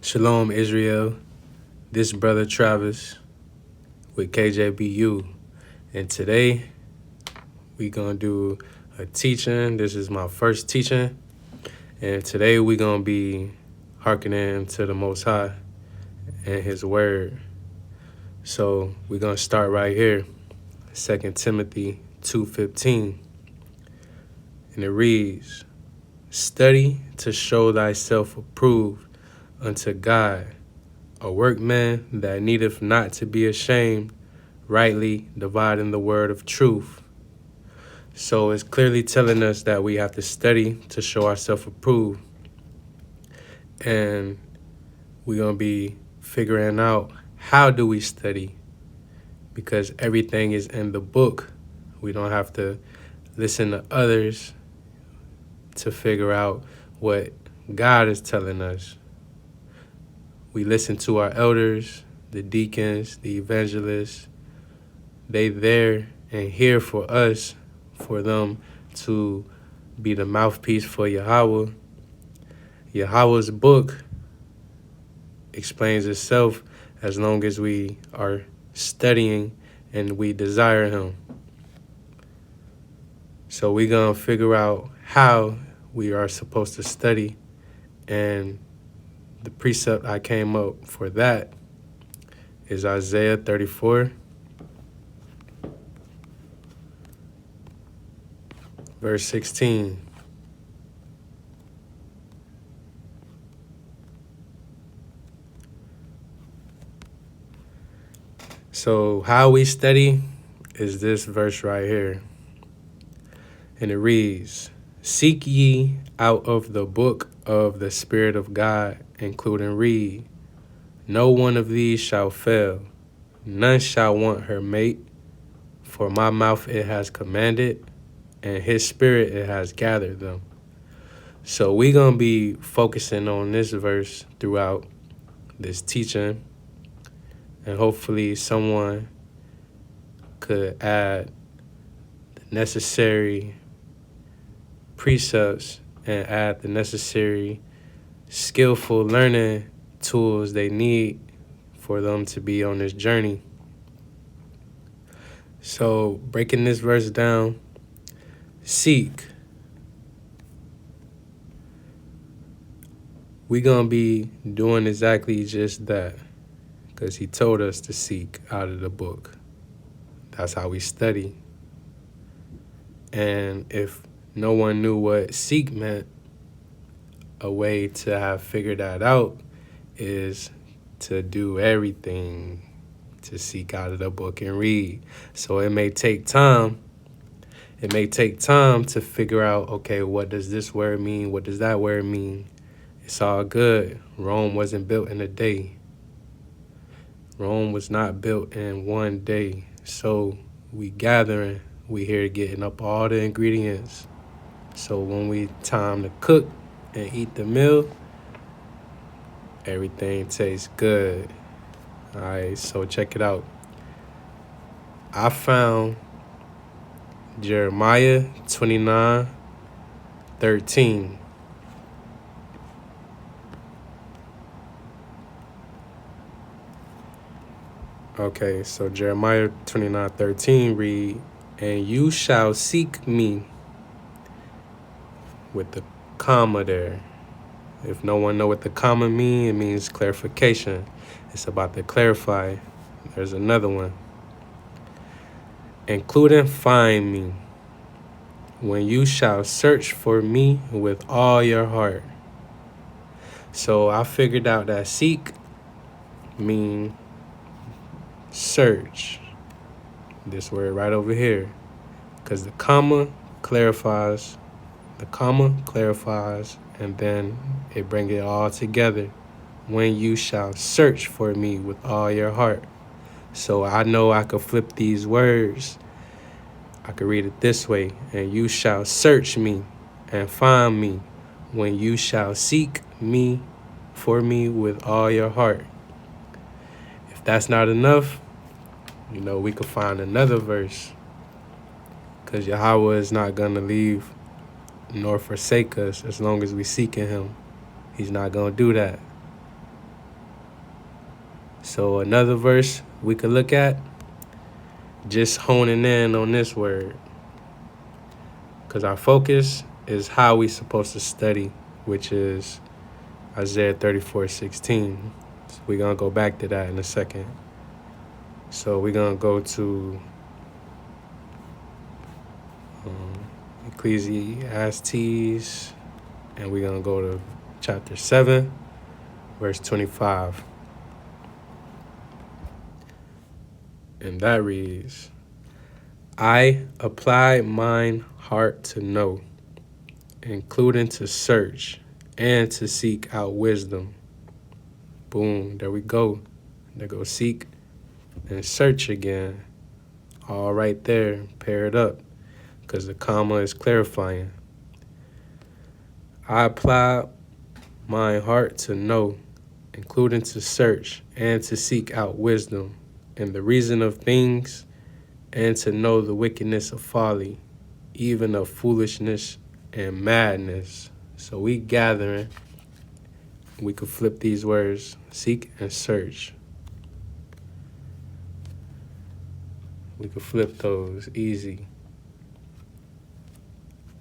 Shalom, Israel. This brother Travis with KJBU. And today we gonna do a teaching. This is my first teaching. And today we gonna be hearkening to the Most High and His Word. So we're gonna start right here. 2 Timothy 2:15. And it reads, "Study to show thyself approved unto God, a workman that needeth not to be ashamed, rightly dividing the word of truth." So it's clearly telling us that we have to study to show ourselves approved. And we're going to be figuring out how do we study, because everything is in the book. We don't have to listen to others to figure out what God is telling us. We listen to our elders, the deacons, the evangelists. They there and here for us, for them to be the mouthpiece for Yahweh. Yahweh's book explains itself as long as we are studying and we desire Him. So we're going to figure out how we are supposed to study, and the precept I came up for that is Isaiah 34, verse 16. So how we study is this verse right here. And it reads, "Seek ye out of the book of the Spirit of God, including read. No one of these shall fail. None shall want her mate. For my mouth it has commanded, and His Spirit it has gathered them." So we're going to be focusing on this verse throughout this teaching. And hopefully someone could add the necessary precepts and add the necessary skillful learning tools they need for them to be on this journey. So breaking this verse down, seek. We're going to be doing exactly just that, because He told us to seek out of the book. That's how we study. And if no one knew what seek meant, a way to have figured that out is to do everything to seek out of the book and read. So it may take time. It may take time to figure out, okay, what does this word mean? What does that word mean? It's all good. Rome wasn't built in a day. Rome was not built in one day. So we gathering, we here getting up all the ingredients. So when we time to cook and eat the meal, everything tastes good. All right, so check it out. I found Jeremiah 29:13. Okay, so Jeremiah 29:13 read, "And you shall seek me," with the comma there. If no one know what the comma means, it means clarification. It's about to clarify. There's another one. "Including find me, when you shall search for me with all your heart." So I figured out that seek mean search. This word right over here. Because the comma clarifies, and then it brings it all together. When you shall search for me with all your heart. So I know I could flip these words. I could read it this way. And you shall search me and find me when you shall seek me for me with all your heart. If that's not enough, we could find another verse. Because Yahweh is not going to leave nor forsake us as long as we seek in Him. He's not going to do that. So another verse we could look at, just honing in on this word, because our focus is how we supposed to study, which is Isaiah 34:16. So we're going to go back to that in a second. So we're going to go to Ecclesiastes, and we're going to go to chapter 7, verse 25. And that reads, I apply mine heart to know, including to search and to seek out wisdom. Boom, there we go. There go seek and search again. All right there, pair it up, because the comma is clarifying. I apply my heart to know, including to search and to seek out wisdom and the reason of things, and to know the wickedness of folly, even of foolishness and madness. So we gathering, we could flip these words, seek and search. We could flip those easy.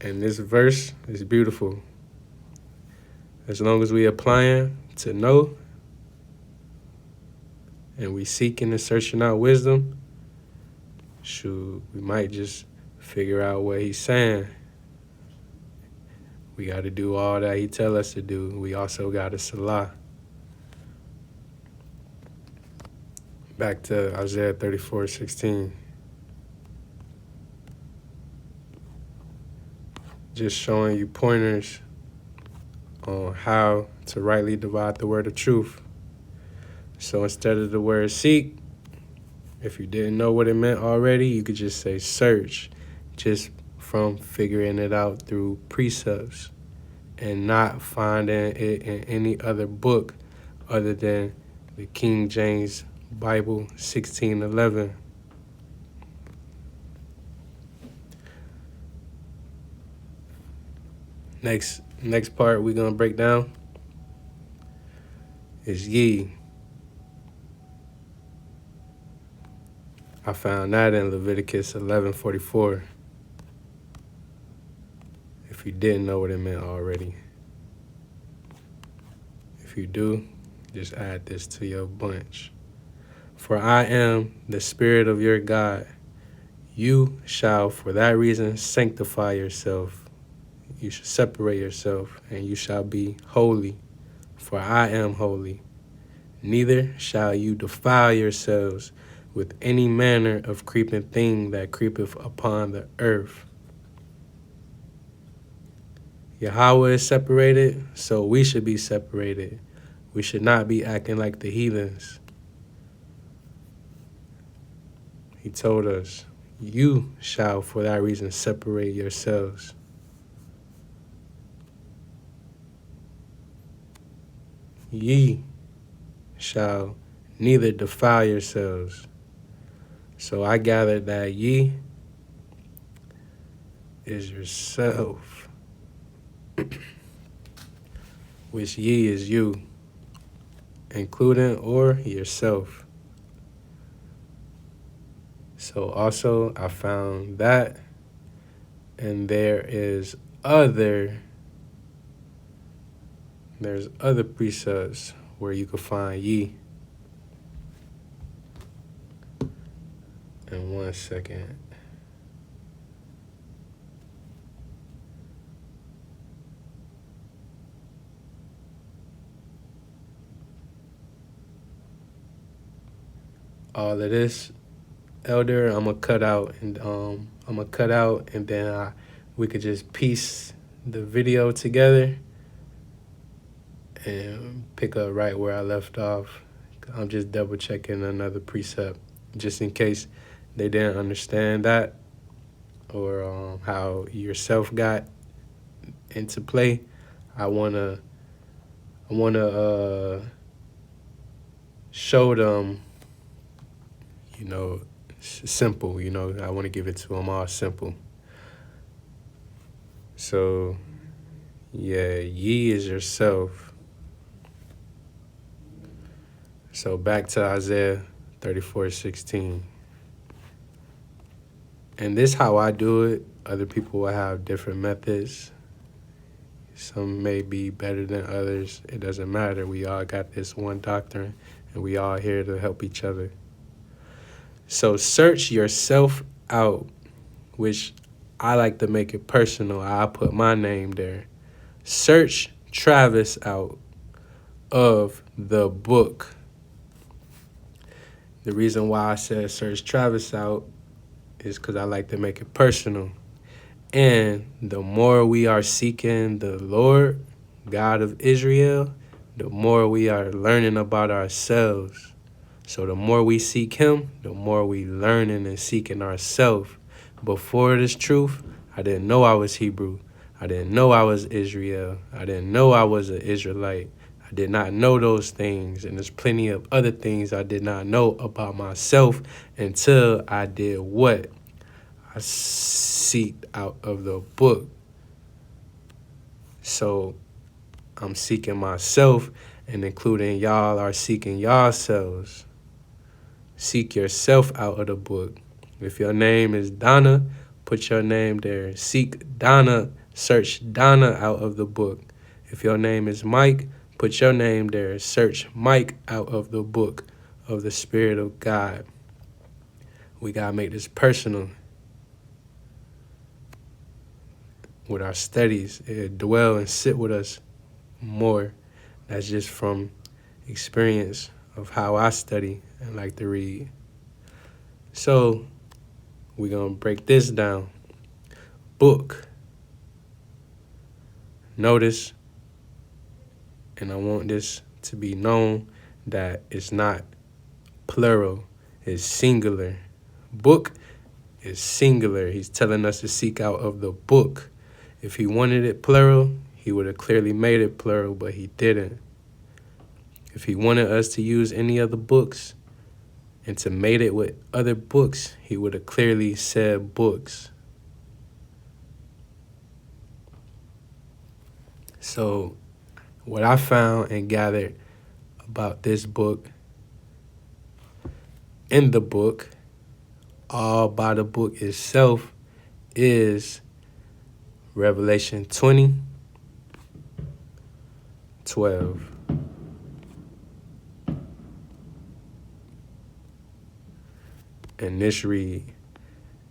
And this verse is beautiful. As long as we applying to know and we seeking and searching out wisdom, shoot, we might just figure out what he's saying. We got to do all that he tell us to do. We also got to salah. Back to Isaiah 34:16. Just showing you pointers on how to rightly divide the word of truth. So instead of the word seek, if you didn't know what it meant already, you could just say search, just from figuring it out through precepts and not finding it in any other book other than the King James Bible 1611. Next part we're going to break down is ye. I found that in Leviticus 11:44. If you didn't know what it meant already. If you do, just add this to your bunch. For I am the Spirit of your God. You shall for that reason sanctify yourself. You should separate yourself, and you shall be holy, for I am holy. Neither shall you defile yourselves with any manner of creeping thing that creepeth upon the earth. Yahweh is separated, so we should be separated. We should not be acting like the heathens. He told us, you shall for that reason separate yourselves. Ye shall neither defile yourselves. So I gathered that ye is yourself, which ye is you, including or yourself. So also I found that, and there's other precepts where you can find ye. In 1 second. All of this, Elder, I'm gonna cut out, and then we could just piece the video together and pick up right where I left off. I'm just double checking another precept just in case they didn't understand that, or how yourself got into play. I wanna show them, simple. I want to give it to them all simple. So, yeah, ye is yourself. So back to Isaiah 34:16. And this how I do it. Other people will have different methods. Some may be better than others. It doesn't matter. We all got this one doctrine, and we all here to help each other. So search yourself out, which I like to make it personal. I put my name there. Search Travis out of the book. The reason why I said search Travis out is because I like to make it personal. And the more we are seeking the Lord, God of Israel, the more we are learning about ourselves. So the more we seek him, the more we learning and seeking ourselves. Before this truth, I didn't know I was Hebrew. I didn't know I was Israel. I didn't know I was an Israelite. I did not know those things. And there's plenty of other things I did not know about myself until I did what? I seeked out of the book. So I'm seeking myself, and including y'all are seeking yourselves. Seek yourself out of the book. If your name is Donna, put your name there. Seek Donna, search Donna out of the book. If your name is Mike, put your name there. Search Mike out of the book of the Spirit of God. We got to make this personal. With our studies, it dwell and sit with us more. That's just from experience of how I study and like to read. So we're going to break this down. Book. Notice, and I want this to be known, that it's not plural, it's singular. Book is singular. He's telling us to seek out of the book. If he wanted it plural, he would have clearly made it plural, but he didn't. If he wanted us to use any other books and to mate it with other books, he would have clearly said books. So what I found and gathered about this book, in the book, all by the book itself, is Revelation 20:12. And this read,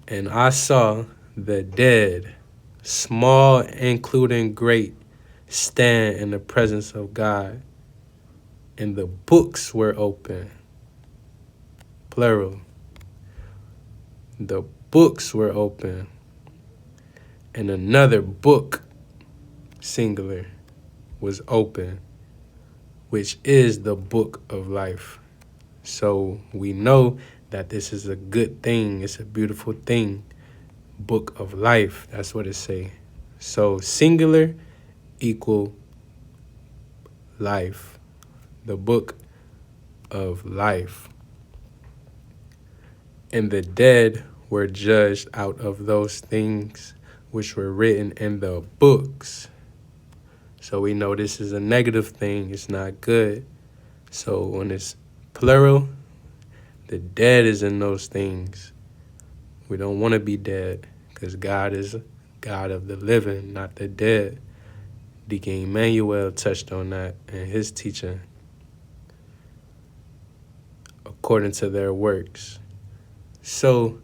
and I saw the dead, small including great, stand in the presence of God, and the books were open. Plural. The books were open. And another book, singular, was open, which is the book of life. So we know that this is a good thing. It's a beautiful thing. Book of life. That's what it say. So singular equal life. The book of life. And the dead were judged out of those things which were written in the books. So we know this is a negative thing. It's not good. So when it's plural, the dead is in those things. We don't want to be dead because God is God of the living, not the dead. Deacon Emmanuel touched on that in his teaching. According to their works. So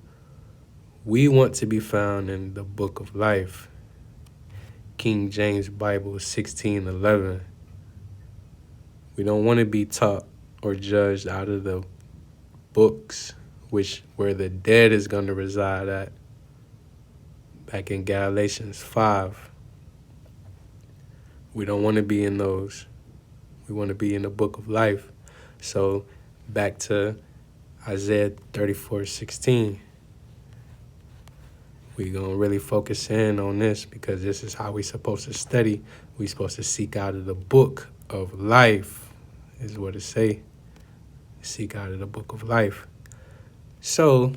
we want to be found in the book of life. King James Bible 16:11. We don't want to be taught or judged out of the books, where the dead is going to reside at. Back in Galatians 5. We don't want to be in those. We want to be in the book of life. So back to Isaiah 34:16. We're going to really focus in on this because this is how we're supposed to study. We're supposed to seek out of the book of life, is what it say. Seek out of the book of life. So,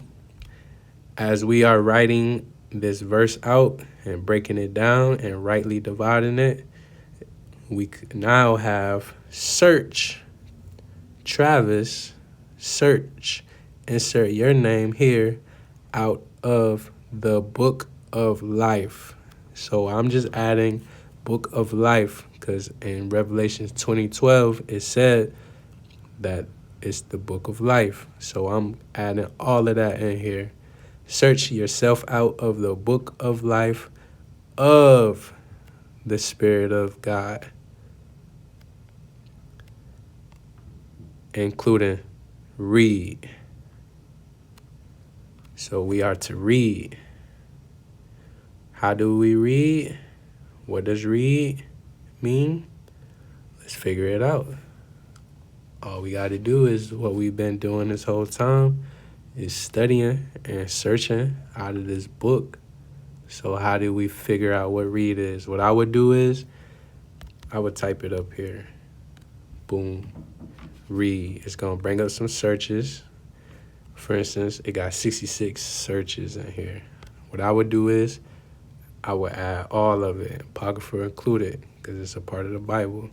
as we are writing this verse out and breaking it down and rightly dividing it, we now have search Travis, search, insert your name here, out of the book of life. So I'm just adding book of life because in Revelations 20:12 it said that it's the book of life. So I'm adding all of that in here. Search yourself out of the book of life of the Spirit of God, including read. So we are to read. How do we read? What does read mean? Let's figure it out. All we got to do is what we've been doing this whole time is studying and searching out of this book. So how do we figure out what read is? What I would do is I would type it up here. Boom. Read. It's going to bring up some searches. For instance, it got 66 searches in here. What I would do is I would add all of it, Apocrypha included, because it's a part of the Bible.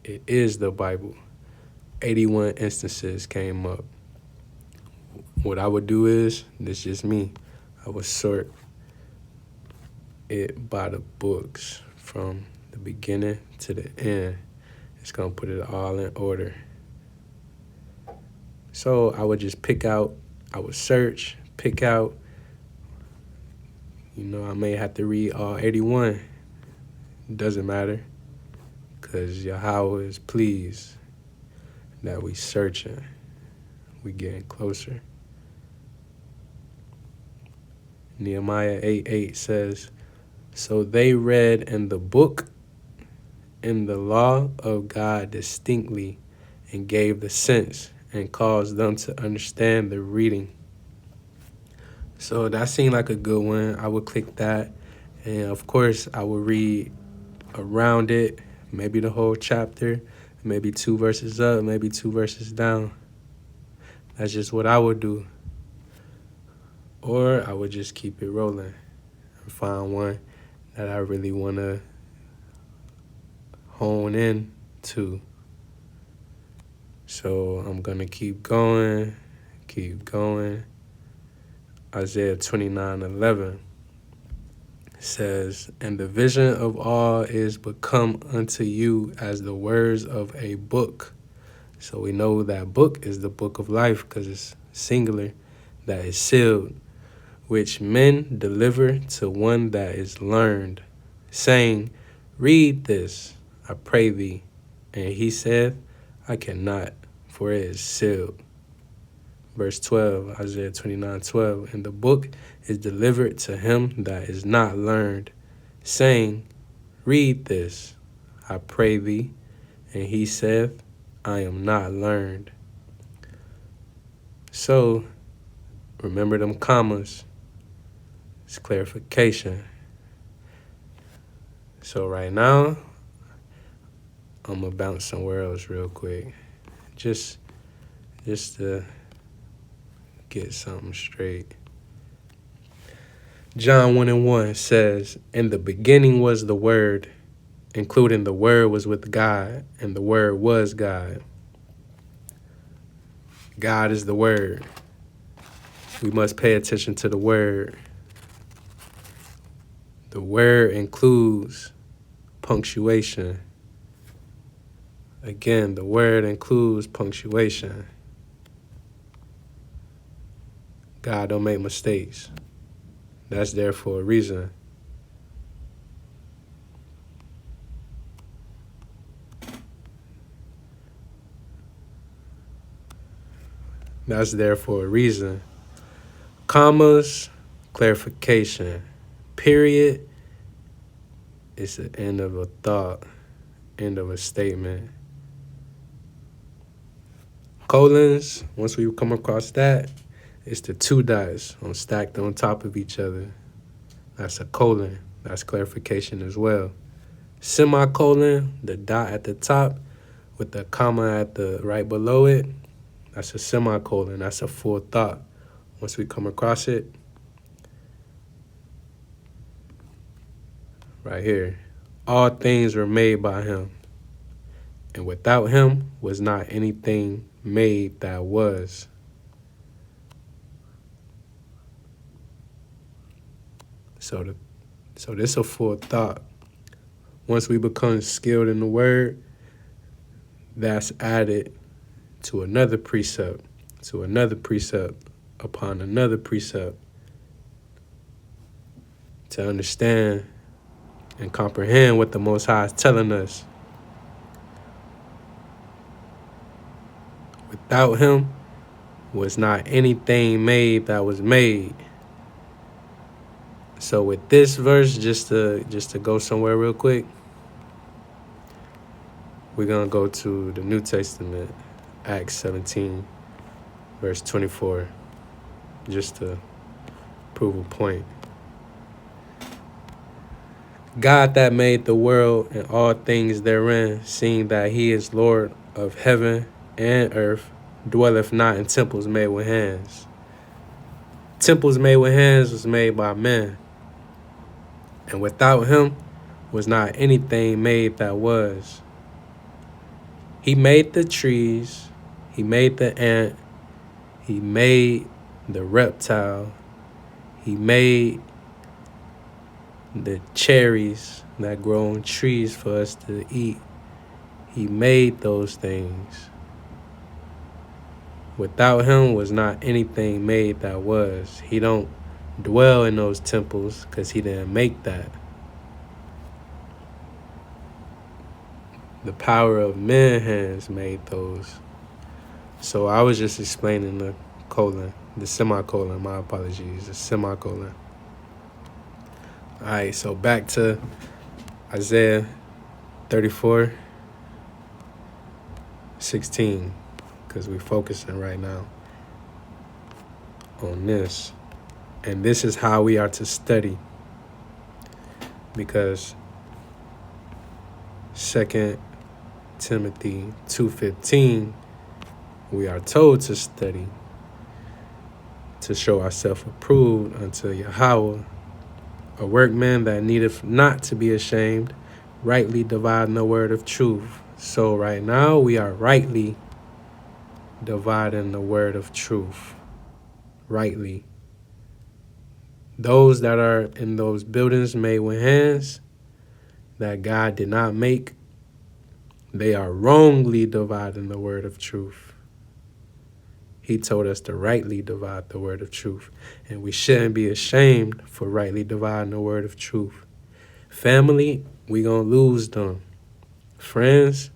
It is the Bible. 81 instances came up. What I would do is, this is just me, I would sort it by the books from the beginning to the end. It's going to put it all in order. So I would just pick out, I would search, pick out, I may have to read all 81. It doesn't matter, because Yahweh is pleased that we searching, we getting closer. Nehemiah 8:8 says, so they read in the book, in the law of God distinctly, and gave the sense and caused them to understand the reading. So that seemed like a good one. I would click that. And of course, I would read around it, maybe the whole chapter, maybe 2 verses up, maybe 2 verses down. That's just what I would do. Or I would just keep it rolling and find one that I really want to hone in to. So I'm going to keep going. Isaiah 29:11 says, and the vision of all is become unto you as the words of a book. So we know that book is the book of life because it's singular, that is sealed, which men deliver to one that is learned, saying, read this, I pray thee. And he said, I cannot, for it is sealed. Verse 12, Isaiah 29:12, and the book is delivered to him that is not learned, saying, read this, I pray thee. And he saith, I am not learned. So, remember them commas. It's clarification. So right now, I'm going to bounce somewhere else real quick. Just to get something straight. John 1:1 says, in the beginning was the Word, including the Word was with God, and the Word was God. God is the Word. We must pay attention to the Word. The Word includes punctuation. Again, the Word includes punctuation. God don't make mistakes. That's there for a reason. That's there for a reason. Commas, clarification. Period, it's the end of a thought, end of a statement. Colons, once we come across that, it's the 2 dots stacked on top of each other. That's a colon. That's clarification as well. Semicolon, the dot at the top with the comma at the right below it, that's a semicolon. That's a full thought. Once we come across it, right here, all things were made by him, And without him was not anything made that was. So this is a full thought. Once we become skilled in the word, that's added to another precept, upon another precept, to understand and comprehend what the Most High is telling us. Without him was not anything made that was made. So with this verse, just to go somewhere real quick, we're going to go to the New Testament, Acts 17, verse 24, just to prove a point. God that made the world and all things therein, seeing that he is Lord of heaven and earth, dwelleth not in temples made with hands. Temples made with hands was made by men. And without him was not anything made that was. He made the trees, he made the ant, he made the reptile, he made the cherries that grow on trees for us to eat. He made those things. Without him was not anything made that was. He don't dwell in those temples because he didn't make that. The power of men has made those. So I was just explaining the semicolon, my apologies, the semicolon. All right, so back to Isaiah 34:16, because we're focusing right now on this. And this is how we are to study, because 2 Timothy 2:15, we are told to study, to show ourselves approved unto Yahweh, a workman that needeth not to be ashamed, rightly dividing the word of truth. So right now we are rightly dividing the word of truth. Rightly. Those that are in those buildings made with hands that God did not make, they are wrongly dividing the word of truth. He told us to rightly divide the word of truth. And we shouldn't be ashamed for rightly dividing the word of truth. Family, we going to lose them. Friends,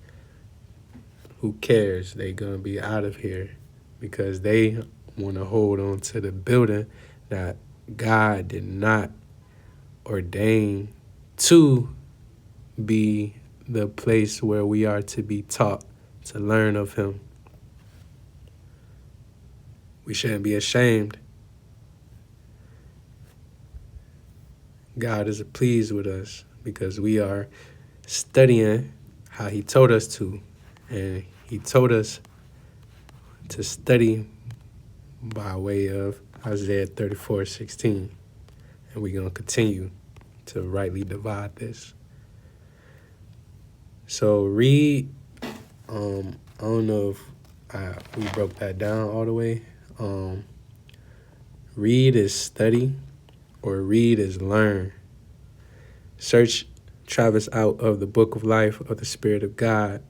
who cares? They going to be out of here because they want to hold on to the building that God did not ordain to be the place where we are to be taught, to learn of him. We shouldn't be ashamed. God is pleased with us because we are studying how he told us to. And he told us to study by way of Isaiah 34:16. And we're going to continue to rightly divide this. So read, I don't know if we broke that down all the way. Read is study, or read is learn. Search Travis out of the book of life of the Spirit of God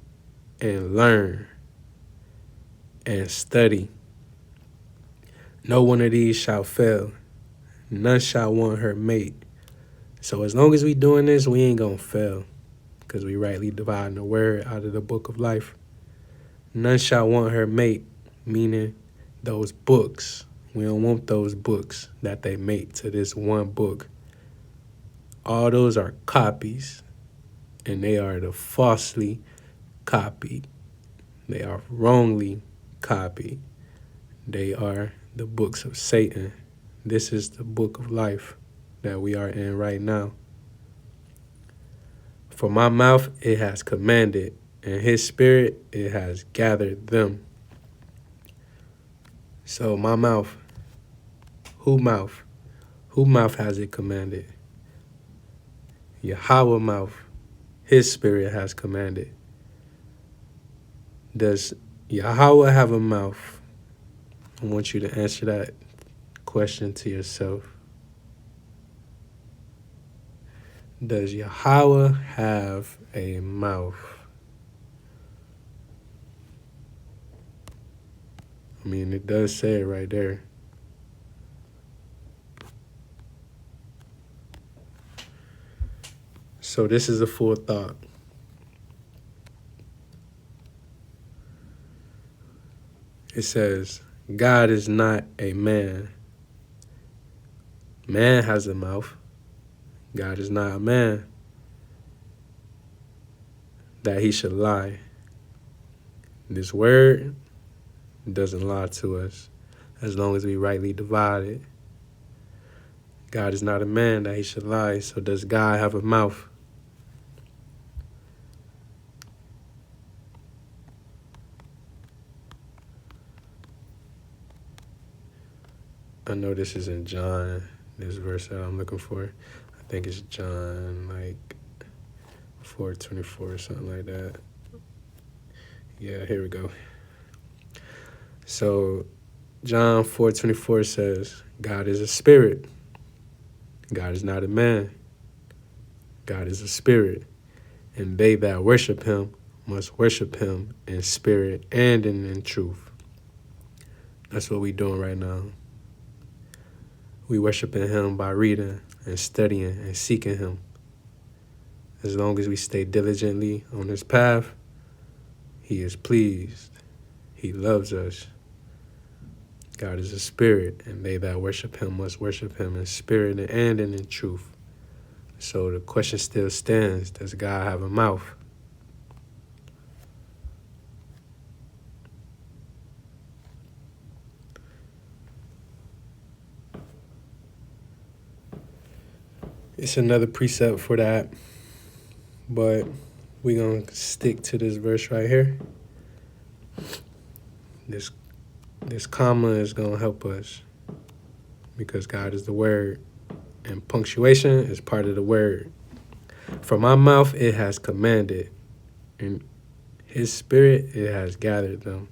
and learn and study. No one of these shall fail. None shall want her mate. So as long as we doing this, we ain't gonna fail because we rightly dividing the word out of the book of life. None shall want her mate, meaning those books. We don't want those books that they make to this one book. All those are copies, and they are the falsely copied. They are wrongly copied. They are the books of Satan. This is the book of life that we are in right now. For my mouth it has commanded, and his spirit it has gathered them. So my mouth, who mouth? Who mouth has it commanded? Yahweh mouth, his spirit has commanded. Does Yahweh have a mouth? I want you to answer that question to yourself. Does Yahweh have a mouth? I mean, it does say it right there. So this is a full thought. It says, God is not a man. Man has a mouth. God is not a man that he should lie. This word doesn't lie to us as long as we rightly divide it. God is not a man that he should lie. So does God have a mouth? I know this is in John, this verse that I'm looking for. I think it's John, like 4:24 or something like that. Yeah, here we go. So John 4:24 says, God is a spirit. God is not a man. God is a spirit. And they that worship him must worship him in spirit and in truth. That's what we're doing right now. We worshiping him by reading and studying and seeking him. As long as we stay diligently on his path, he is pleased. He loves us. God is a spirit, and they that worship him must worship him in spirit and in truth. So the question still stands, does God have a mouth? It's another precept for that, but we're going to stick to this verse right here. This comma is going to help us because God is the word, and punctuation is part of the word. From my mouth it has commanded, and his spirit it has gathered them.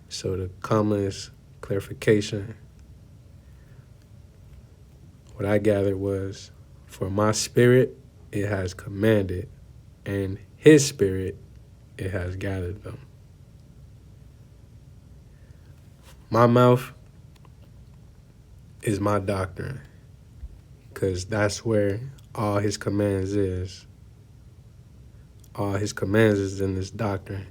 So the comma is clarification. What I gathered was, for my spirit it has commanded, and his spirit it has gathered them. My mouth is my doctrine, because that's where all his commands is. All his commands is in this doctrine.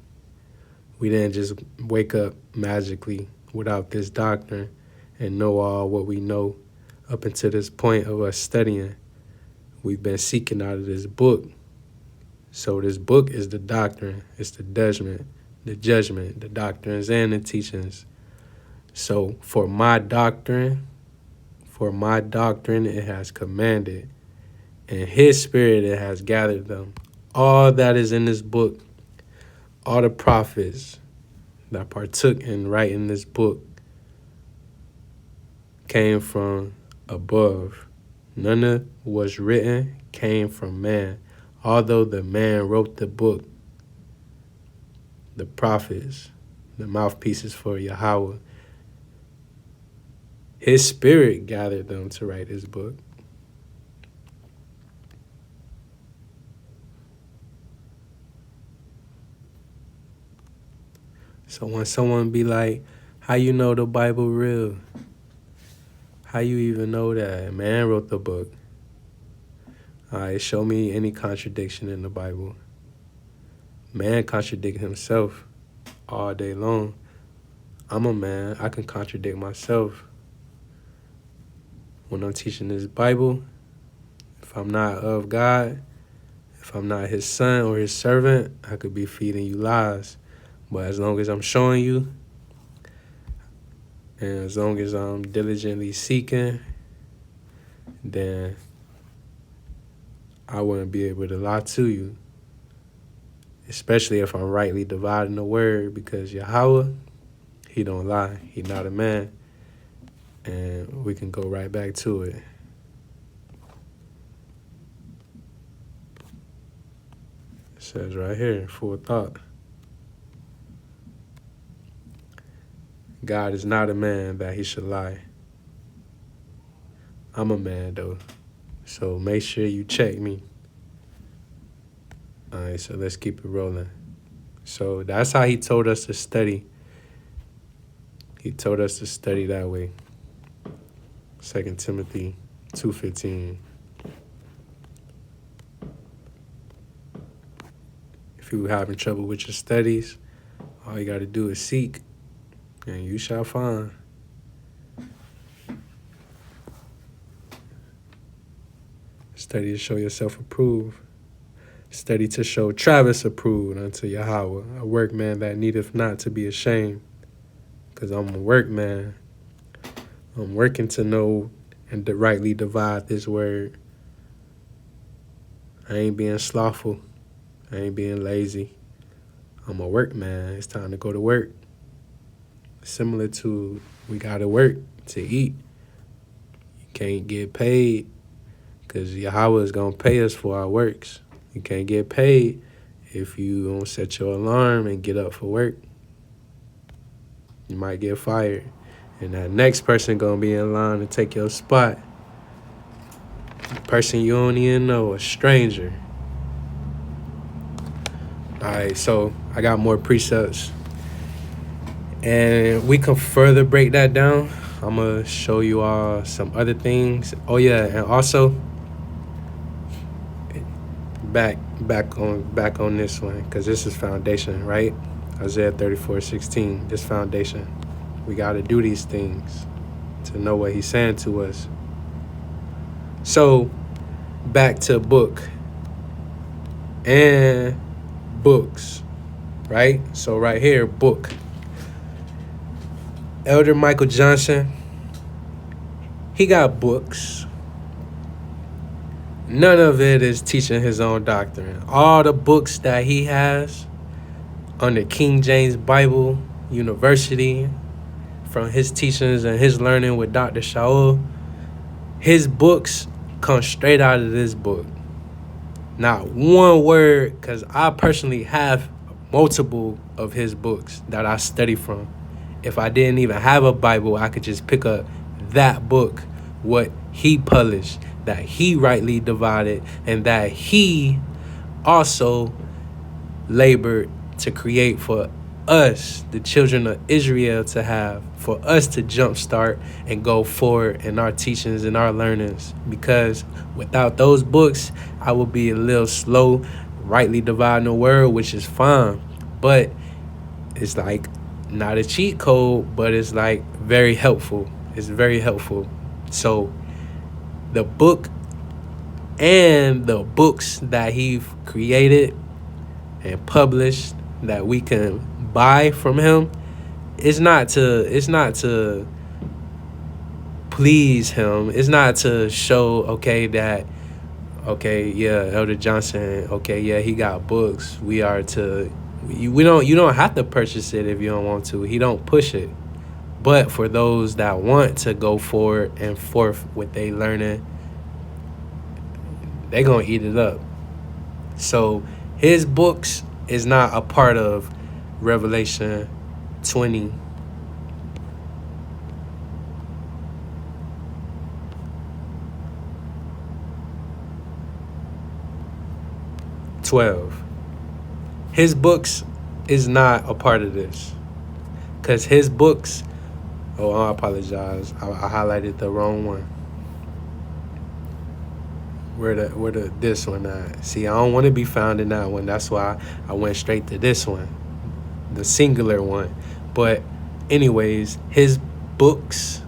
We didn't just wake up magically without this doctrine and know all what we know up until this point of us studying. We've been seeking out of this book. So this book is the doctrine. It's the judgment, the doctrines, and the teachings. So for my doctrine, it has commanded, and his spirit it has gathered them. All that is in this book, all the prophets that partook in writing this book came from above. None of what's written came from man. Although the man wrote the book, the prophets, the mouthpieces for Yahweh, his spirit gathered them to write his book. So when someone be like, how you know the Bible real? How you even know that? Man wrote the book. All right, show me any contradiction in the Bible. Man contradicts himself all day long. I'm a man. I can contradict myself. When I'm teaching this Bible, if I'm not of God, if I'm not his son or his servant, I could be feeding you lies. But as long as I'm showing you, and as long as I'm diligently seeking, then I wouldn't be able to lie to you. Especially if I'm rightly dividing the word, because Yahweh, he don't lie. He not a man. And we can go right back to it. It says right here, full thought. God is not a man that he should lie. I'm a man, though. So make sure you check me. All right, so let's keep it rolling. So that's how he told us to study. He told us to study that way. 2 Timothy 2:15. If you're having trouble with your studies, all you got to do is seek, and you shall find. Study to show yourself approved. Study to show Travis approved unto Yahweh, a workman that needeth not to be ashamed. Because I'm a workman. I'm working to know and to rightly divide this word. I ain't being slothful. I ain't being lazy. I'm a workman. It's time to go to work. Similar to we got to work to eat. You can't get paid because Yahweh is going to pay us for our works. You can't get paid if you don't set your alarm and get up for work. You might get fired. And that next person going to be in line to take your spot. The person you don't even know, a stranger. All right, so I got more precepts. And we can further break that down. I'm going to show you all some other things. Oh, yeah, and also back on this one, because this is foundation, right? Isaiah 34:16, this foundation. We got to do these things to know what he's saying to us. So back to book and books, right? So right here, book. Elder Michael Johnson, he got books. None of it is teaching his own doctrine. All the books that he has under King James Bible University, from his teachings and his learning with Dr. Shaul, his books come straight out of this book. Not one word, because I personally have multiple of his books that I study from. If I didn't even have a Bible, I could just pick up that book, what he published, that he rightly divided, and that he also labored to create for us, the children of Israel, to have, for us to jumpstart and go forward in our teachings and our learnings. Because without those books, I would be a little slow, rightly dividing the word, which is fine. But it's like not a cheat code, but it's like very helpful. It's very helpful. So the book and the books that he created and published that we can buy from him, it's not to please him. It's not to show, okay, Elder Johnson, he got books. You don't have to purchase it if you don't want to. He don't push it. But for those that want to go forward and forth with their learning, they gonna eat it up. So his books is not a part of Revelation 20. His books is not a part of this. Because his books, I apologize. I highlighted the wrong one. Where this one at? See, I don't want to be found in that one. That's why I went straight to this one, the singular one. But anyways, his books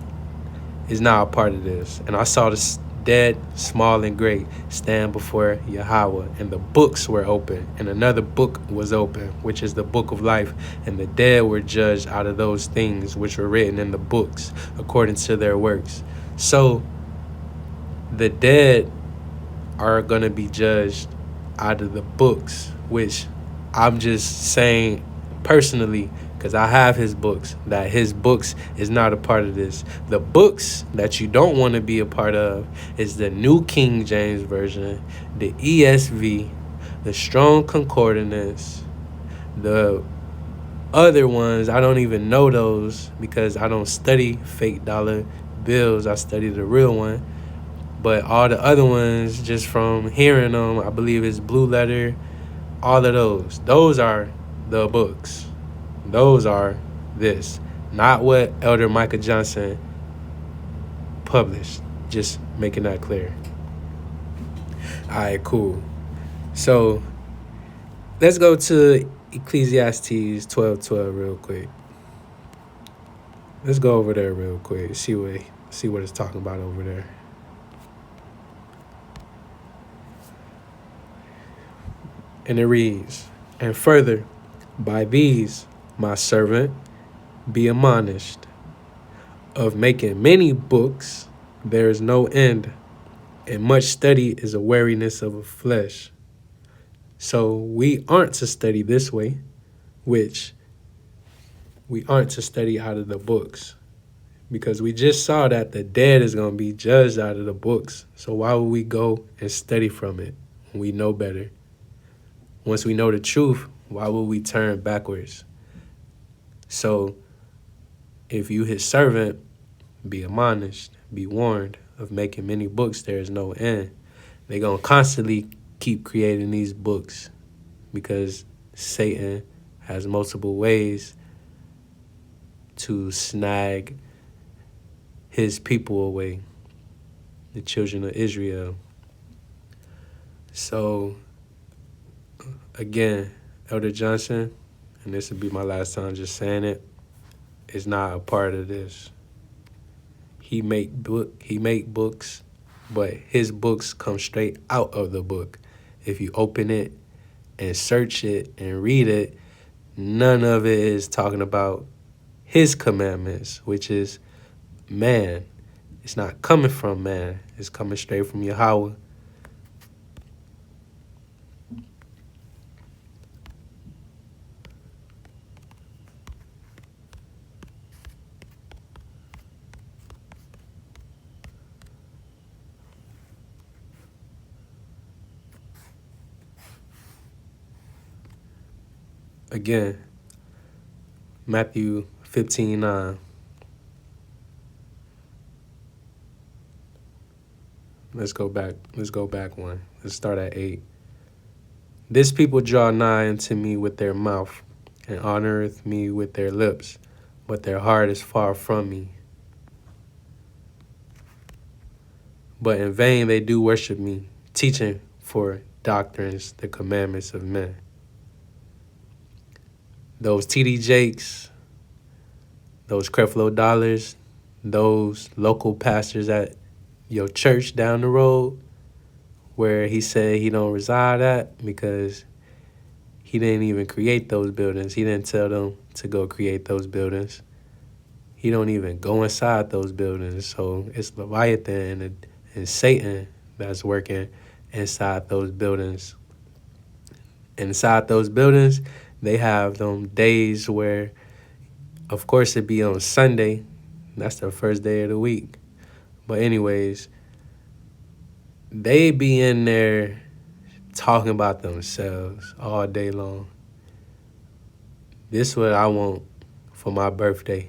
is not a part of this. And I saw the dead, small and great, stand before Yahweh, and the books were open, and another book was open, which is the book of life, and the dead were judged out of those things which were written in the books according to their works. So the dead are going to be judged out of the books, which I'm just saying personally, because I have his books, that his books is not a part of this. The books that you don't want to be a part of is the New King James Version, the ESV, the Strong Concordance, the other ones, I don't even know those because I don't study fake dollar bills. I study the real one. But all the other ones, just from hearing them, I believe it's Blue Letter, all of those. Those are the books. Those are this. Not what Elder Micah Johnson published. Just making that clear. All right, cool. So let's go to Ecclesiastes 12:12 real quick. Let's go over there real quick. See what it's talking about over there. And it reads, "And further, by these, my servant, be admonished. Of making many books, there is no end, and much study is a weariness of the flesh." So we aren't to study this way, which we aren't to study out of the books, because we just saw that the dead is going to be judged out of the books. So why would we go and study from it when we know better? Once we know the truth, why would we turn backwards? So if you his servant, be admonished, be warned, of making many books, there is no end. They're going to constantly keep creating these books because Satan has multiple ways to snag his people away, the children of Israel. So again, Elder Johnson, and this will be my last time just saying it, is not a part of this. He make books, but his books come straight out of the book. If you open it and search it and read it, none of it is talking about his commandments, which is man. It's not coming from man. It's coming straight from Yahweh. Again, Matthew 15:9. Let's go back one. Let's start at 8. "This people draw nigh unto me with their mouth, and honoreth me with their lips, but their heart is far from me. But in vain they do worship me, teaching for doctrines the commandments of men." Those TD Jakes, those Creflo Dollars, those local pastors at your church down the road where he said he don't reside at because he didn't even create those buildings. He didn't tell them to go create those buildings. He don't even go inside those buildings. So it's Leviathan and Satan that's working inside those buildings. Inside those buildings, they have them days where, of course, it be on Sunday. That's the first day of the week. But anyways, they be in there talking about themselves all day long. This is what I want for my birthday.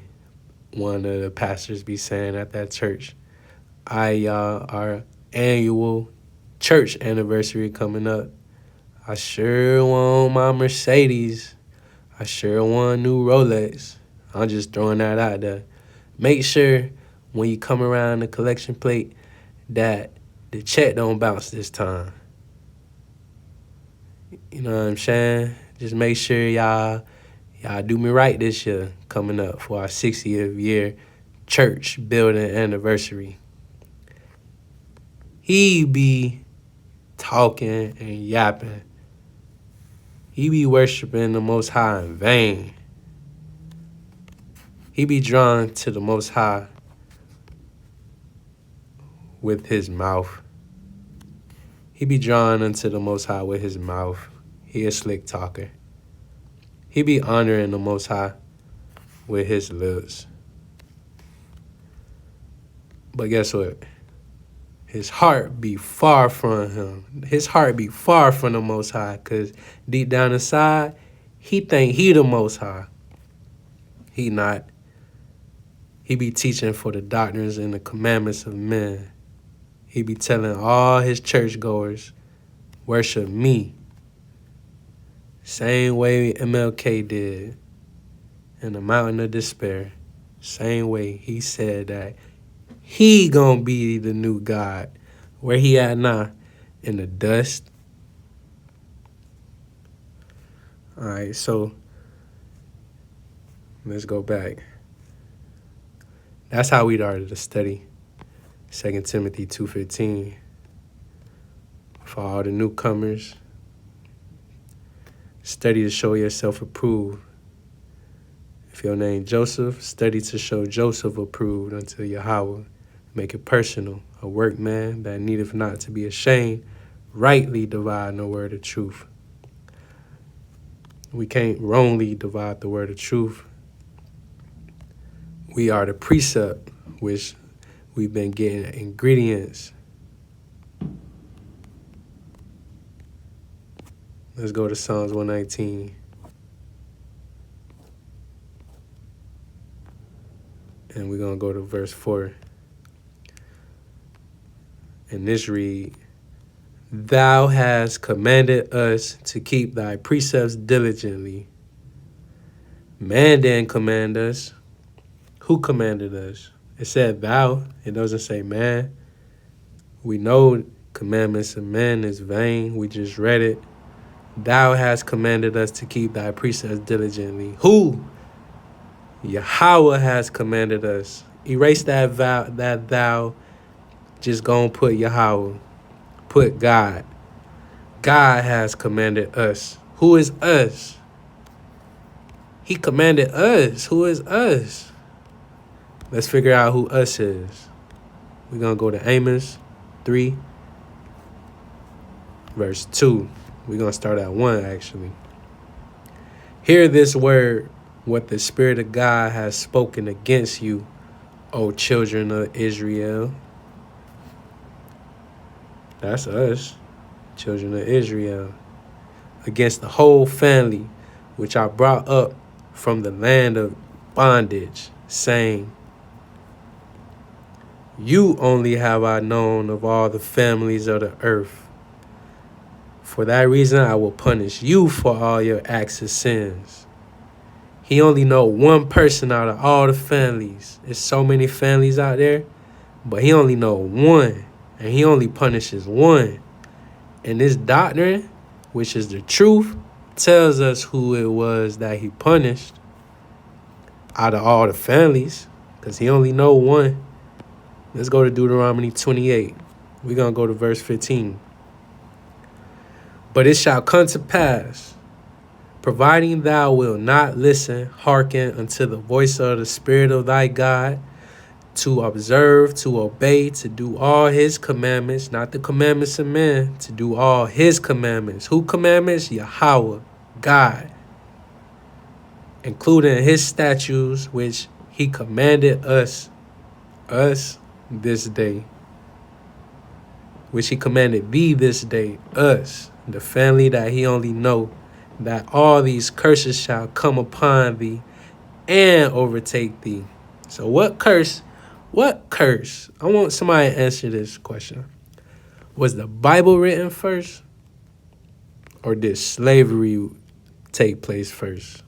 One of the pastors be saying at that church, our annual church anniversary coming up. I sure want my Mercedes. I sure want a new Rolex. I'm just throwing that out there. Make sure when you come around the collection plate that the check don't bounce this time. You know what I'm saying? Just make sure y'all do me right this year coming up for our 60th year church building anniversary. He be talking and yapping. He be worshiping the Most High in vain. He be drawn to the Most High with his mouth. He be drawn unto the Most High with his mouth. He a slick talker. He be honoring the Most High with his lips. But guess what? His heart be far from him. His heart be far from the Most High, because deep down inside, he think he the Most High. He not. He be teaching for the doctrines and the commandments of men. He be telling all his churchgoers, worship me. Same way MLK did in the Mountain of Despair. Same way he said that he gonna be the new God. Where he at now? In the dust. All right, so let's go back. That's how we started to study 2 Timothy 2:15. For all the newcomers, study to show yourself approved. If your name Joseph, study to show Joseph approved unto Yahweh. Make it personal. A workman that needeth not to be ashamed, rightly dividing the word of truth. We can't wrongly divide the word of truth. We are the precept, which we've been getting ingredients. Let's go to Psalms 119. And we're going to go to verse 4. And this read, Thou hast commanded us to keep thy precepts diligently. Man didn't command us. Who commanded us? It said thou. It doesn't say man. We know commandments of men is vain. We just read it. Thou hast commanded us to keep thy precepts diligently. Who? Yahweh has commanded us. Erase that vow, that thou. Just go and put Yahweh. Put God. God has commanded us. Who is us? He commanded us. Who is us? Let's figure out who us is. We're going to go to Amos 3, verse 2. We're going to start at 1, actually. Hear this word, what the Spirit of God has spoken against you, O children of Israel. That's us, children of Israel. Against the whole family, which I brought up from the land of bondage, saying, You only have I known of all the families of the earth. For that reason, I will punish you for all your acts of sins. He only know one person out of all the families. There's so many families out there, but he only know one, and he only punishes one. And this doctrine, which is the truth, tells us who it was that he punished out of all the families, because he only know one. Let's go to Deuteronomy 28. We're going to go to verse 15. But it shall come to pass, providing thou wilt not listen, hearken unto the voice of the Spirit of thy God, to observe, to obey, to do all his commandments, not the commandments of men, to do all his commandments. Who commandments? Yahweh, God, including his statutes, which he commanded us this day, which he commanded thee this day, us, the family that he only know, that all these curses shall come upon thee and overtake thee. So what curse? What curse? I want somebody to answer this question. Was the Bible written first, or did slavery take place first?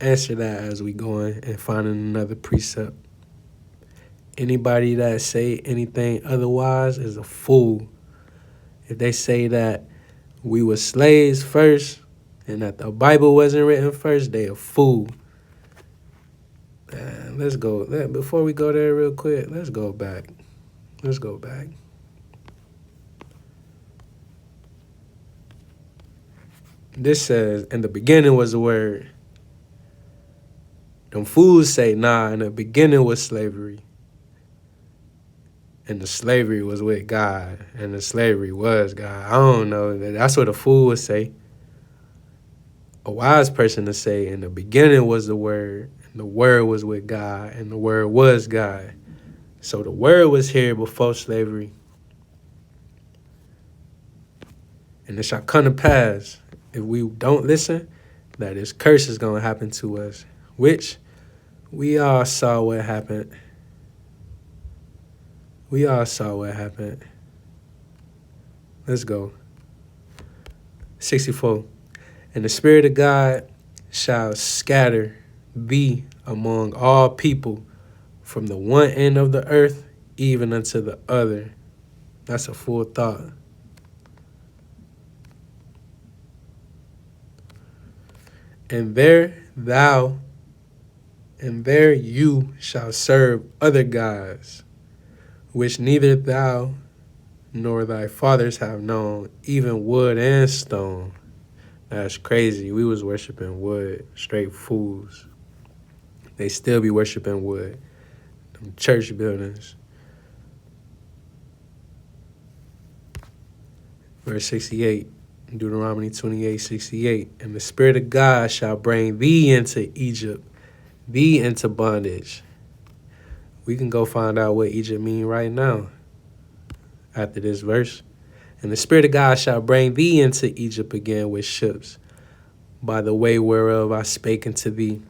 Answer that as we go in and find another precept. Anybody that say anything otherwise is a fool. If they say that we were slaves first and that the Bible wasn't written first, they a fool. Let's go. Before we go there real quick, let's go back. Let's go back. This says, in the beginning was the word. Them fools say, nah, in the beginning was slavery. And the slavery was with God. And the slavery was God. I don't know. That's what a fool would say. A wise person to say, in the beginning was the word. And the word was with God. And the word was God. So the word was here before slavery. And it shall come to pass, if we don't listen, that this curse is going to happen to us, which we all saw what happened. We all saw what happened. Let's go. 64. And the Spirit of God shall scatter thee among all people from the one end of the earth even unto the other. That's a full thought. And there you shall serve other gods, which neither thou nor thy fathers have known, even wood and stone. That's crazy. We was worshiping wood, straight fools. They still be worshiping wood. Them church buildings. Verse 68, Deuteronomy 28:68. And the Spirit of God shall bring thee into Egypt, thee into bondage. We can go find out what Egypt mean right now after this verse. And the Spirit of God shall bring thee into Egypt again with ships, by the way whereof I spake unto thee.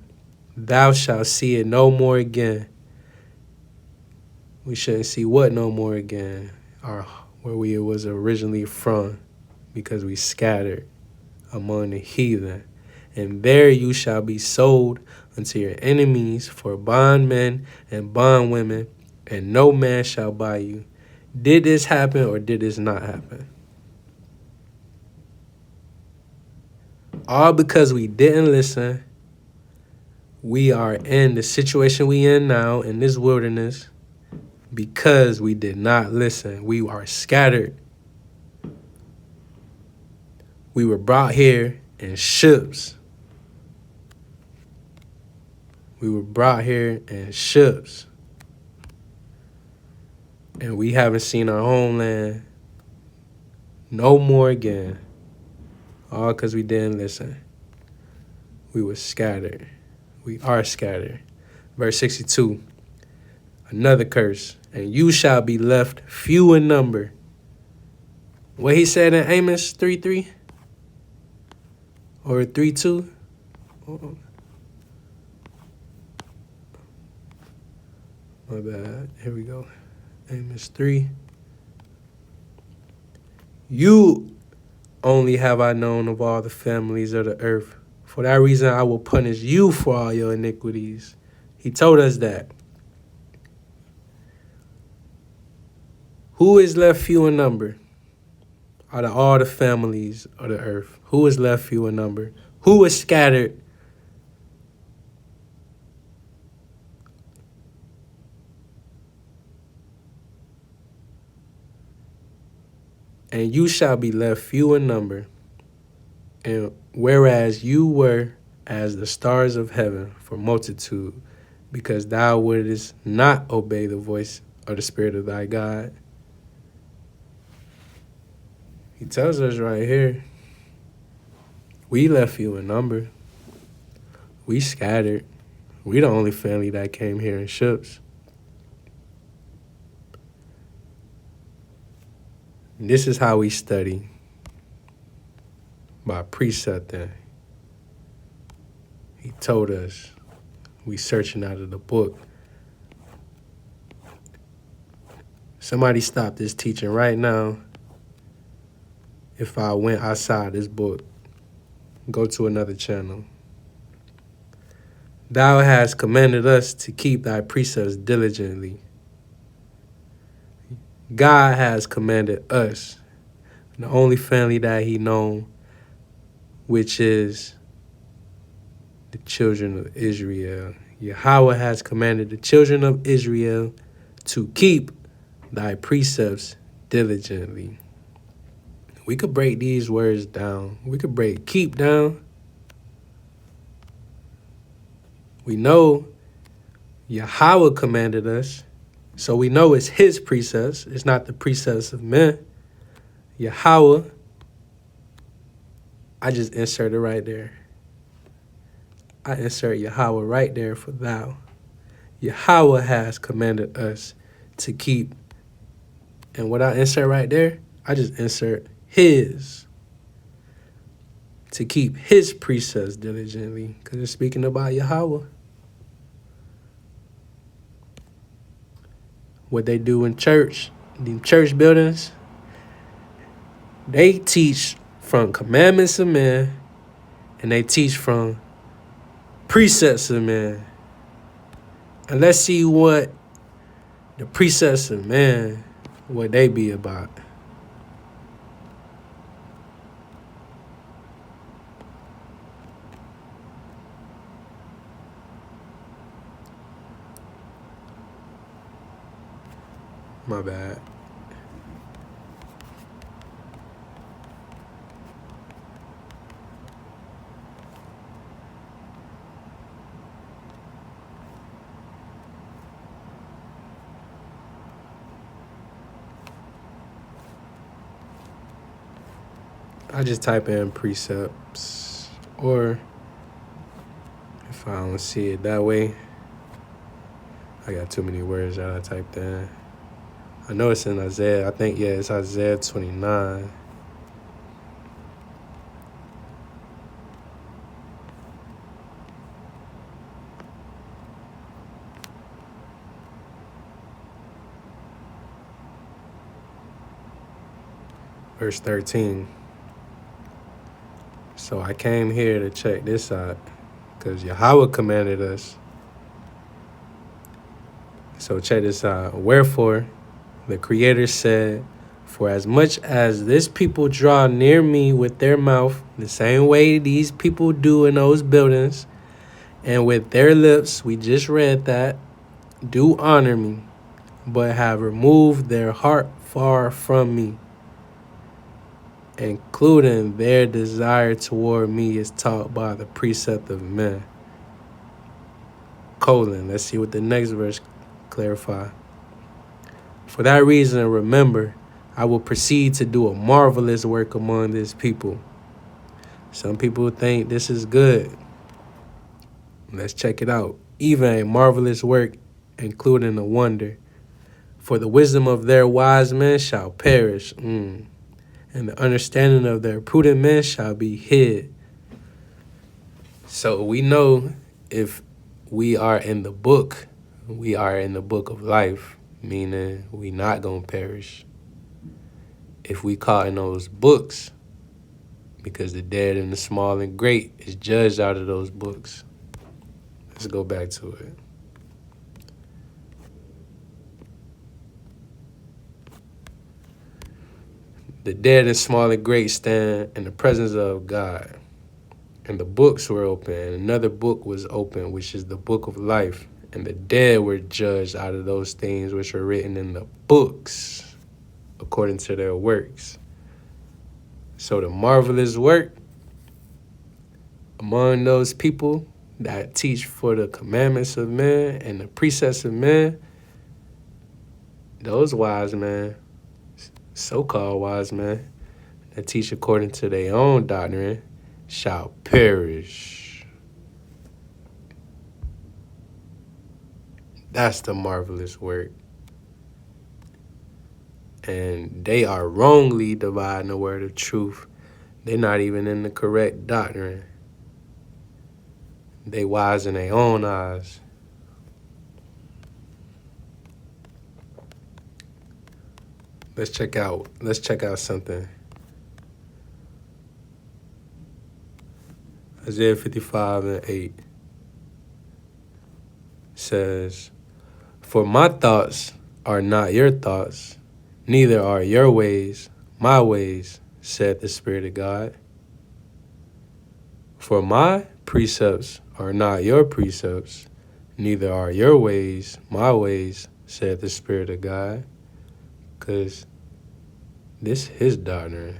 Thou shalt see it no more again. We shouldn't see what no more again? Where we was originally from, because we scattered among the heathen. And there you shall be sold unto your enemies for bondmen and bondwomen, and no man shall buy you. Did this happen or did this not happen? All because we didn't listen. We are in the situation we in now, in this wilderness, because we did not listen. We are scattered. We were brought here in ships. We were brought here in ships. And we haven't seen our homeland no more again. All because we didn't listen. We were scattered. We are scattered. Verse 62. Another curse. And you shall be left few in number. What he said in Amos 3:3? Or 3:2? My bad. Here we go. Amos 3. You only have I known of all the families of the earth. For that reason I will punish you for all your iniquities. He told us that. Who is left few in number out of all the families of the earth? Who is left few in number? Who is scattered? And you shall be left few in number, and whereas you were as the stars of heaven for multitude, because thou wouldest not obey the voice of the Spirit of thy God. He tells us right here, we left few in number. We scattered. We the only family that came here in ships. This is how we study, by precepting. He told us, we searching out of the book. Somebody stop this teaching right now. If I went outside this book, go to another channel. Thou hast commanded us to keep thy precepts diligently. God has commanded us, the only family that he known, which is the children of Israel. Yahweh has commanded the children of Israel to keep thy precepts diligently. We could break these words down. We could break keep down. We know Yahweh commanded us. So we know it's his precepts. It's not the precepts of men. Yahweh. I just inserted right there. I insert Yahweh right there for thou. Yahweh has commanded us to keep. And what I insert right there, I just insert his. to keep his precepts diligently, because it's speaking about Yahweh. What they do in church, the church buildings, they teach from commandments of men, and they teach from precepts of men. And let's see what the precepts of men, what they be about. My bad. I just type in precepts, or if I don't see it that way, I got too many words that I typed in. I know it's in Isaiah. I think, yeah, it's Isaiah 29. Verse 13. So I came here to check this out, because Yahweh commanded us. So check this out. Wherefore, the Creator said, for as much as this people draw near me with their mouth, the same way these people do in those buildings, and with their lips, we just read that, do honor me, but have removed their heart far from me, including their desire toward me is taught by the precept of men. Let's see what the next verse clarify. For that reason, remember, I will proceed to do a marvelous work among this people. Some people think this is good. Let's check it out. Even a marvelous work, including a wonder. For the wisdom of their wise men shall perish, and the understanding of their prudent men shall be hid. So we know if we are in the book, we are in the book of life, meaning we not going to perish. If we caught in those books, because the dead and the small and great is judged out of those books. Let's go back to it. The dead and small and great stand in the presence of God. And the books were open, and another book was open, which is the book of life. And the dead were judged out of those things which were written in the books, according to their works. So the marvelous work among those people that teach for the commandments of men and the precepts of men, those wise men, so-called wise men, that teach according to their own doctrine, shall perish. That's the marvelous work. And they are wrongly dividing the word of truth. They're not even in the correct doctrine. They wise in their own eyes. Let's check out something. Isaiah 55:8 says, for my thoughts are not your thoughts, neither are your ways my ways, said the Spirit of God. For my precepts are not your precepts, neither are your ways my ways, said the Spirit of God. Because this is his doctrine.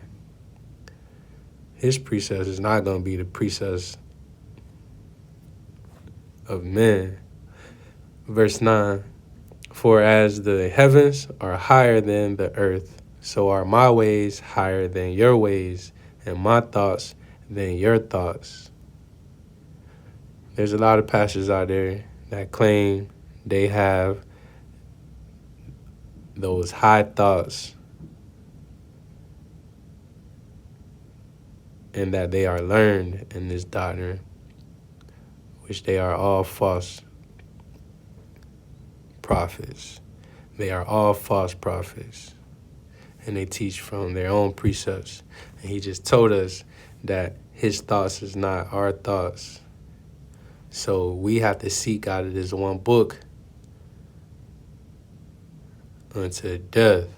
His precepts is not going to be the precepts of men. Verse 9, for as the heavens are higher than the earth, so are my ways higher than your ways, and my thoughts than your thoughts. There's a lot of pastors out there that claim they have those high thoughts and that they are learned in this doctrine, which they are all false prophets. They are all false prophets, and they teach from their own precepts. And he just told us that his thoughts is not our thoughts. So we have to seek out of this one book unto death.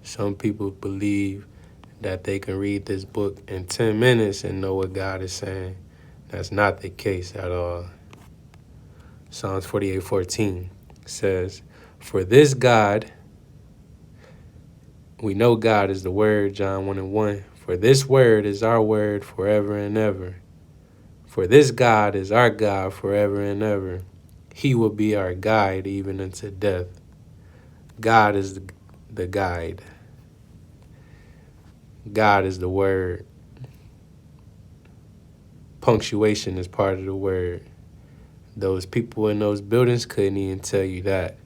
Some people believe that they can read this book in 10 minutes and know what God is saying. That's not the case at all. Psalms 48:14 says, "For this God," we know God is the Word, John 1:1. "For this Word is our word forever and ever. For this God is our God forever and ever. He will be our guide even unto death." God is the guide. God is the Word. Punctuation is part of the Word. Those people in those buildings couldn't even tell you that.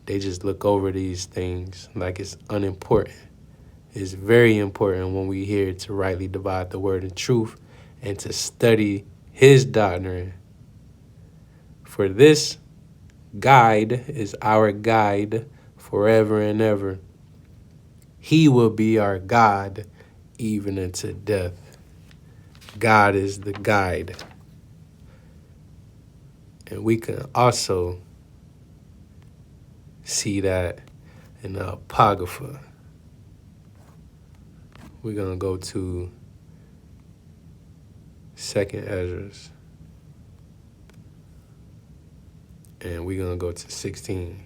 They just look over these things like it's unimportant. It's very important when we hear to rightly divide the word of truth and to study his doctrine. For this guide is our guide forever and ever. He will be our God even unto death. God is the guide. And we can also see that in the Apocrypha. We're going to go to 2nd Ezra. And we're going to go to 16,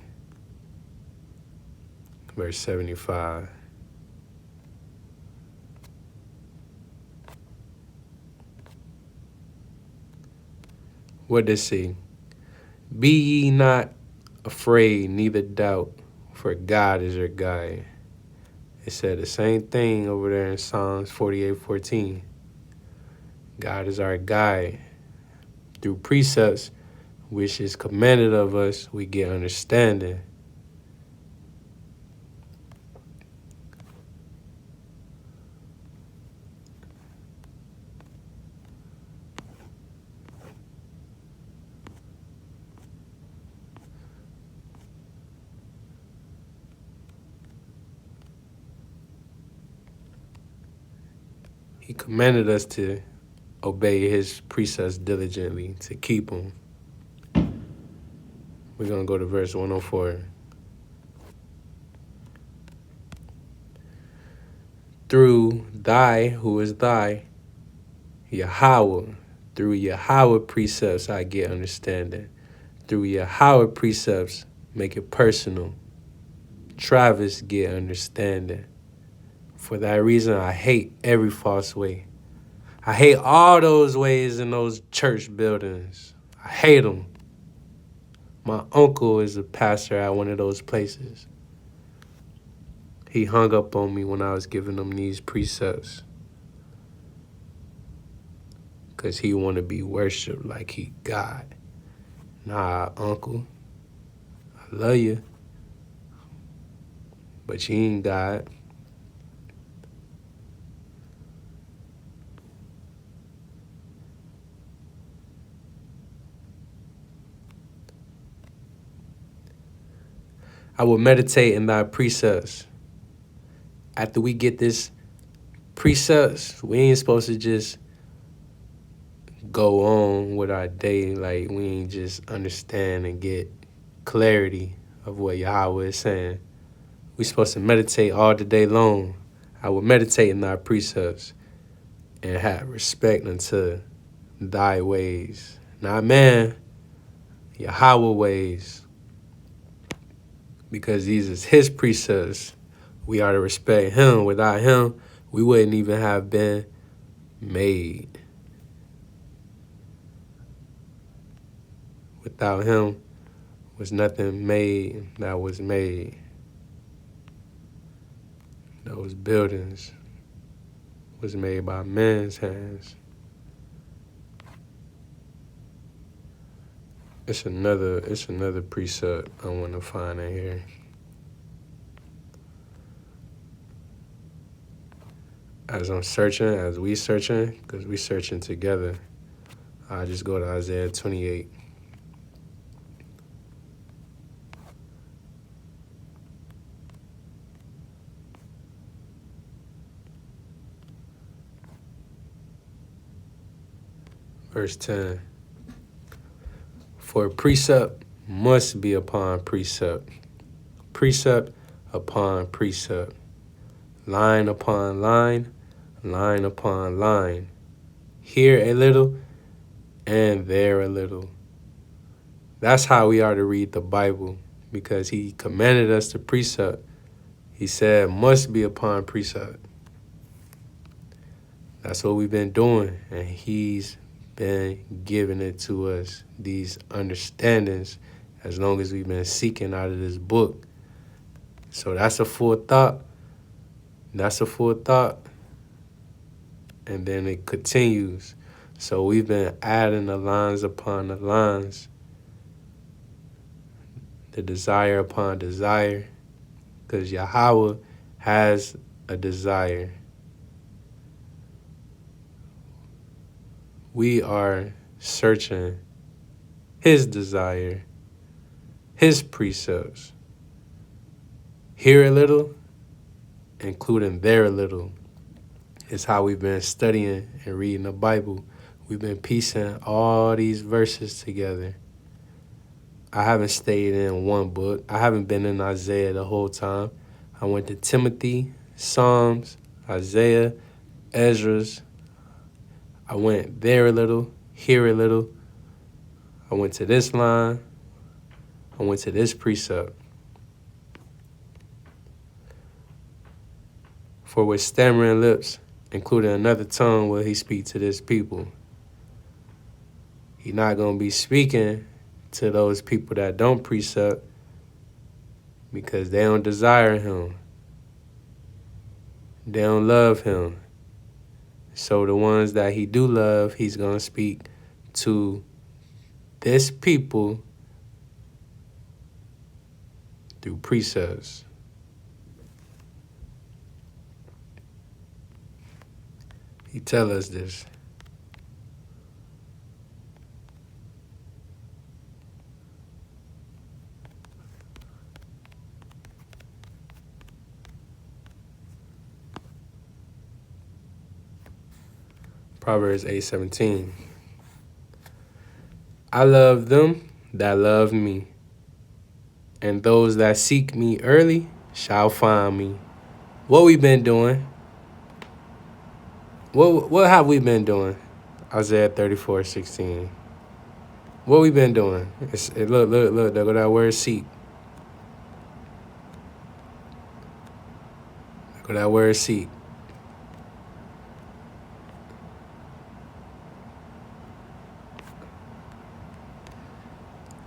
verse 75. What does it say? "Be ye not afraid, neither doubt, for God is your guide." It said the same thing over there in Psalms 48:14. God is our guide. Through precepts, which is commanded of us, we get understanding. He commanded us to obey his precepts diligently, to keep them. We're going to go to verse 104. "Through thy, who is thy, Yahweh, through Yahweh precepts I get understanding. Through Yahweh precepts, make it personal. Travis get understanding. For that reason, I hate every false way. I hate all those ways in those church buildings. I hate them. My uncle is a pastor at one of those places. He hung up on me when I was giving him these precepts because he want to be worshipped like he God. Nah, uncle, I love you, but you ain't God. I will meditate in thy precepts. After we get this precepts, we ain't supposed to just go on with our day. Like, we ain't just understand and get clarity of what Yahweh is saying. We supposed to meditate all the day long. I will meditate in thy precepts and have respect unto thy ways. Not man, Yahweh ways. Because these is his precepts. We are to respect him. Without him, we wouldn't even have been made. Without him was nothing made that was made. Those buildings was made by men's hands. It's another precept I want to find in here. as I'm searching, as we searching, because we searching together, I just go to Isaiah 28. Verse 10. For precept must be upon precept, precept upon precept, line upon line, line upon line, here a little and there a little. That's how we are to read the Bible, because he commanded us to precept. He said must be upon precept. That's what we've been doing, and he's been giving it to us, these understandings, as long as we've been seeking out of this book. So that's a full thought. That's a full thought. And then it continues. So we've been adding the lines upon the lines, the desire upon desire, because Yahweh has a desire. We are searching his desire, his precepts. Here a little, including there a little, is how we've been studying and reading the Bible. We've been piecing all these verses together. I haven't stayed in one book. I haven't been in Isaiah the whole time. I went to Timothy, Psalms, Isaiah, Ezra's. I went there a little, here a little. I went to this line. I went to this precept. For with stammering lips, including another tongue, will he speak to this people. He's not going to be speaking to those people that don't precept, because they don't desire him. They don't love him. So the ones that he do love, he's going to speak to this people through precepts. He tell us this. Proverbs 8:17. I love them that love me, and those that seek me early shall find me. What we been doing? What have we been doing? Isaiah 34:16. What we been doing? Look, there go that word seek. There go that word seek.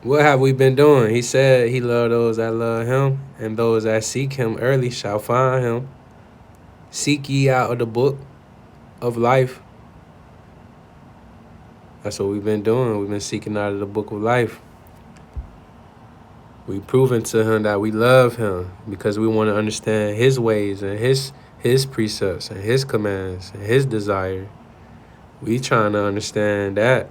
What have we been doing? He said he loved those that love him, and those that seek him early shall find him. Seek ye out of the book of life. That's what we've been doing. We've been seeking out of the book of life. We've proven to him that we love him because we want to understand his ways and his precepts and his commands and his desire. We trying to understand that.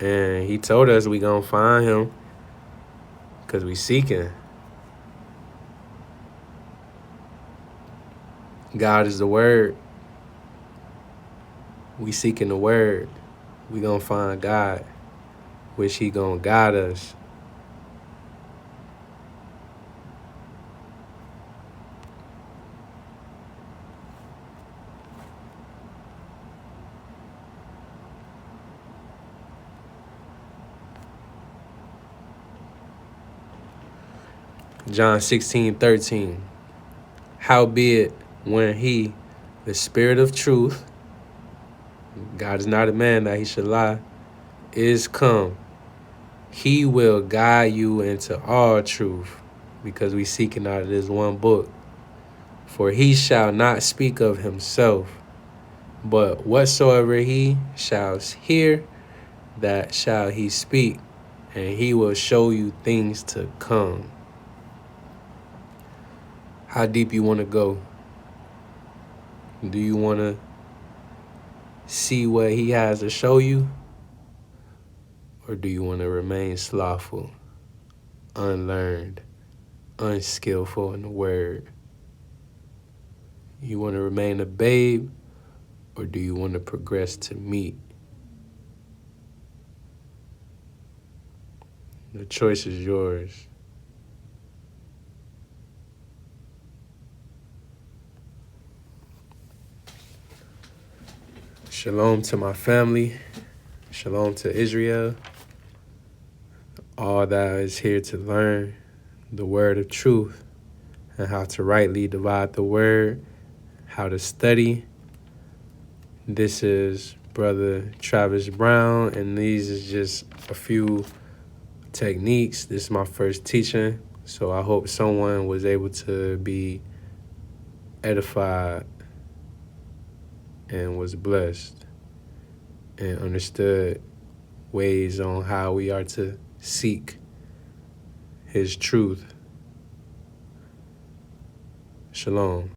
And he told us we gonna find him because we seeking. God is the word. We seeking the word. We gonna find God, which he gonna guide us. John 16:13. Howbeit, when he, the Spirit of truth, God is not a man that he should lie, is come, he will guide you into all truth, because we seeking out of this one book. For he shall not speak of himself, but whatsoever he shall hear, that shall he speak, and he will show you things to come. How deep you want to go? Do you want to see what he has to show you? Or do you want to remain slothful, unlearned, unskillful in the word? You want to remain a babe, or do you want to progress to meat? The choice is yours. Shalom to my family. Shalom to Israel. All that is here to learn the word of truth and how to rightly divide the word, how to study. This is Brother Travis Brown, and these is just a few techniques. This is my first teaching, so I hope someone was able to be edified and was blessed and understood ways on how we are to seek his truth. Shalom.